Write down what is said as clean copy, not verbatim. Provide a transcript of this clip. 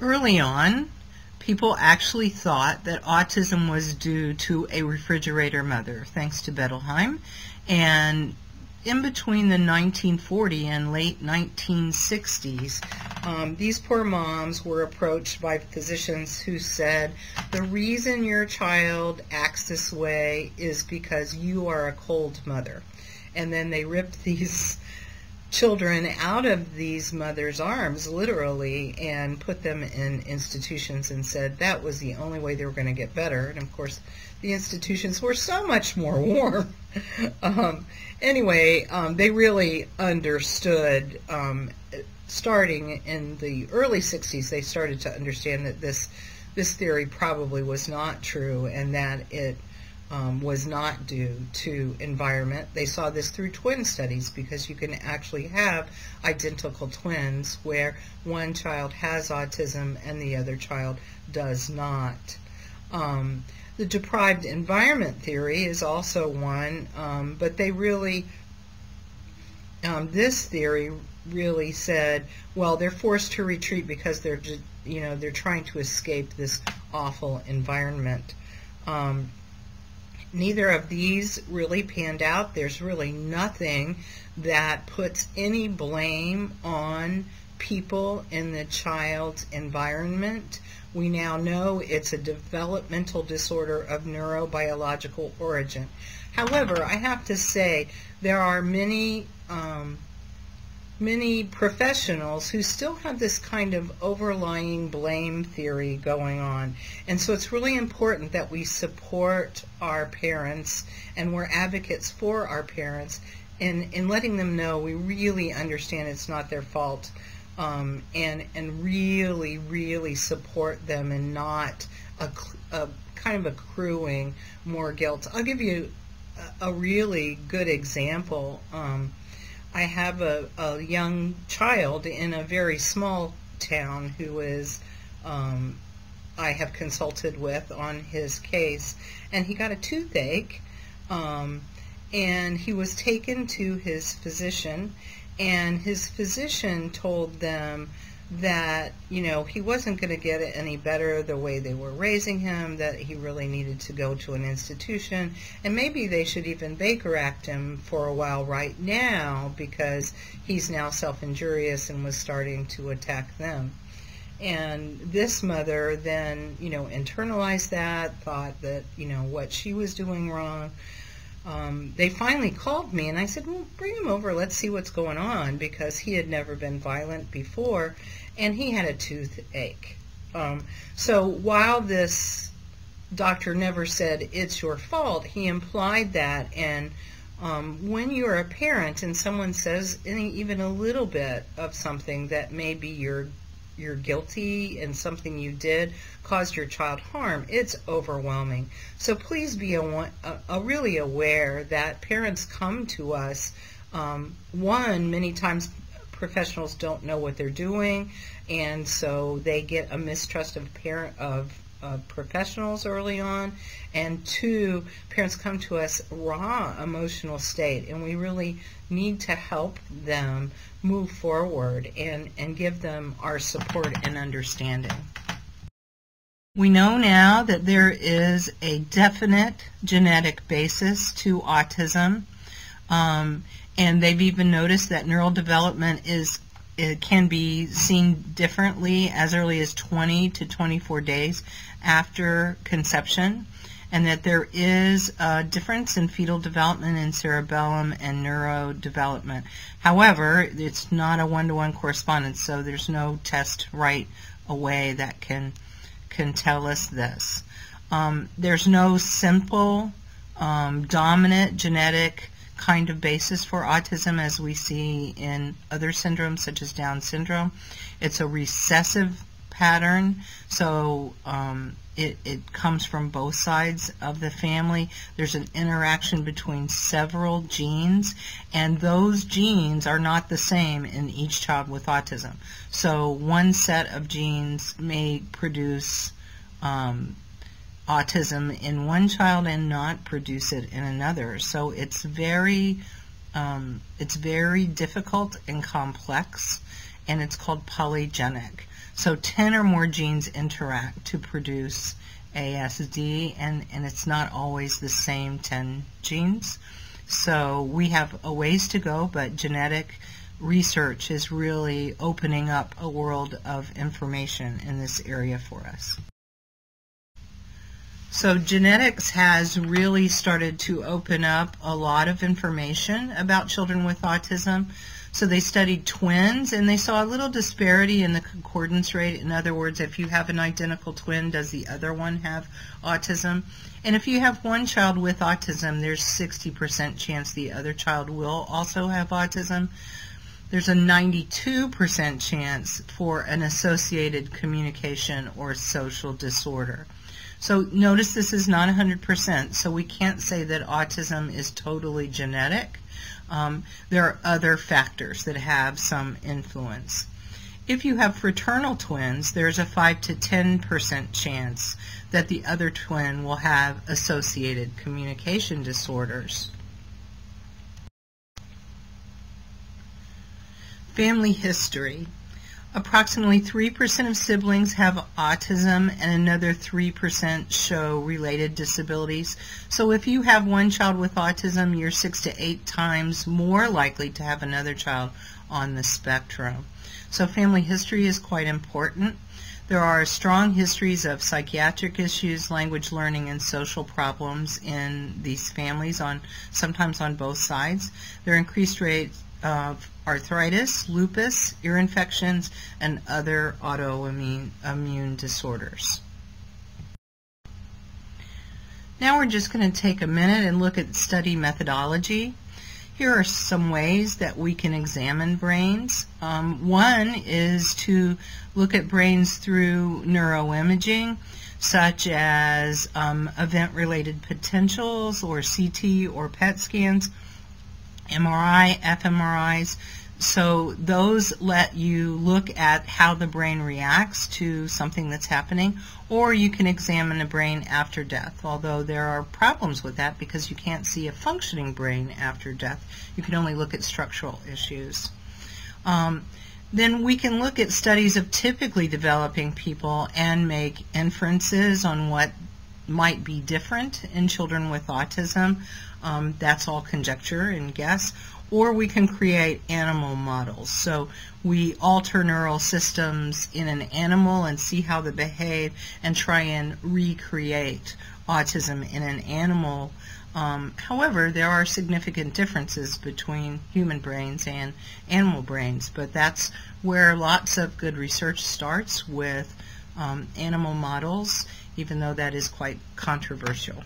Early on, people actually thought that autism was due to a refrigerator mother, thanks to Bettelheim. And in between the 1940 and late 1960s, these poor moms were approached by physicians who said, the reason your child acts this way is because you are a cold mother. And then they ripped these children out of these mothers' arms, literally, and put them in institutions and said that was the only way they were going to get better. And of course, the institutions were so much more warm. Anyway, they really understood, starting in the early 60s, they started to understand that this theory probably was not true and that it was not due to environment. They saw this through twin studies, because you can actually have identical twins where one child has autism and the other child does not. The deprived environment theory is also one, but they really, this theory really said, well, they're forced to retreat because they're trying to escape this awful environment. Neither of these really panned out. There's really nothing that puts any blame on people in the child's environment. We now know it's a developmental disorder of neurobiological origin. However, I have to say there are many professionals who still have this kind of overlying blame theory going on. And so it's really important that we support our parents, and we're advocates for our parents in letting them know we really understand it's not their fault, and really, really support them and not kind of accruing more guilt. I'll give you a really good example. I have a young child in a very small town who is, I have consulted with on his case, and he got a toothache, and he was taken to his physician, and his physician told them that, he wasn't going to get it any better the way they were raising him, that he really needed to go to an institution, and maybe they should even Baker Act him for a while right now, because he's now self-injurious and was starting to attack them. And this mother then, internalized that, thought that, what she was doing wrong. They finally called me, and I said, well, bring him over, let's see what's going on, because he had never been violent before, and he had a toothache. So while this doctor never said, it's your fault, he implied that, and when you're a parent and someone says even a little bit of something that maybe you're guilty and something you did caused your child harm, it's overwhelming. So please be really aware that parents come to us. Many times professionals don't know what they're doing, and so they get a mistrust of professionals early on. And two, parents come to us raw emotional state, and we really need to help them move forward and give them our support and understanding. We know now that there is a definite genetic basis to autism, and they've even noticed that neural development can be seen differently as early as 20 to 24 days after conception, and that there is a difference in fetal development in cerebellum and neurodevelopment. However, it's not a one-to-one correspondence, so there's no test right away that can tell us this. There's no simple dominant genetic kind of basis for autism as we see in other syndromes such as Down syndrome. It's a recessive pattern, so it comes from both sides of the family. There's an interaction between several genes, and those genes are not the same in each child with autism. So one set of genes may produce autism in one child and not produce it in another. So it's very difficult and complex, and it's called polygenic. So 10 or more genes interact to produce ASD, and it's not always the same 10 genes. So we have a ways to go, but genetic research is really opening up a world of information in this area for us. So genetics has really started to open up a lot of information about children with autism. So they studied twins, and they saw a little disparity in the concordance rate. In other words, if you have an identical twin, does the other one have autism? And if you have one child with autism, there's 60% chance the other child will also have autism. There's a 92% chance for an associated communication or social disorder. So notice this is not 100%, so we can't say that autism is totally genetic. There are other factors that have some influence. If you have fraternal twins, there's a 5 to 10% chance that the other twin will have associated communication disorders. Family history. Approximately 3% of siblings have autism, and another 3% show related disabilities. So if you have one child with autism, you're 6 to 8 times more likely to have another child on the spectrum. So family history is quite important. There are strong histories of psychiatric issues, language learning, and social problems in these families, sometimes on both sides. There are increased rates of arthritis, lupus, ear infections, and other autoimmune disorders. Now we're just going to take a minute and look at study methodology. Here are some ways that we can examine brains. One is to look at brains through neuroimaging, such as event-related potentials, or CT or PET scans, MRI, fMRIs. So those let you look at how the brain reacts to something that's happening, or you can examine a brain after death, although there are problems with that because you can't see a functioning brain after death. You can only look at structural issues. Then we can look at studies of typically developing people and make inferences on what might be different in children with autism. That's all conjecture and guess. Or we can create animal models. So we alter neural systems in an animal and see how they behave and try and recreate autism in an animal. However, there are significant differences between human brains and animal brains, but that's where lots of good research starts, with animal models, even though that is quite controversial.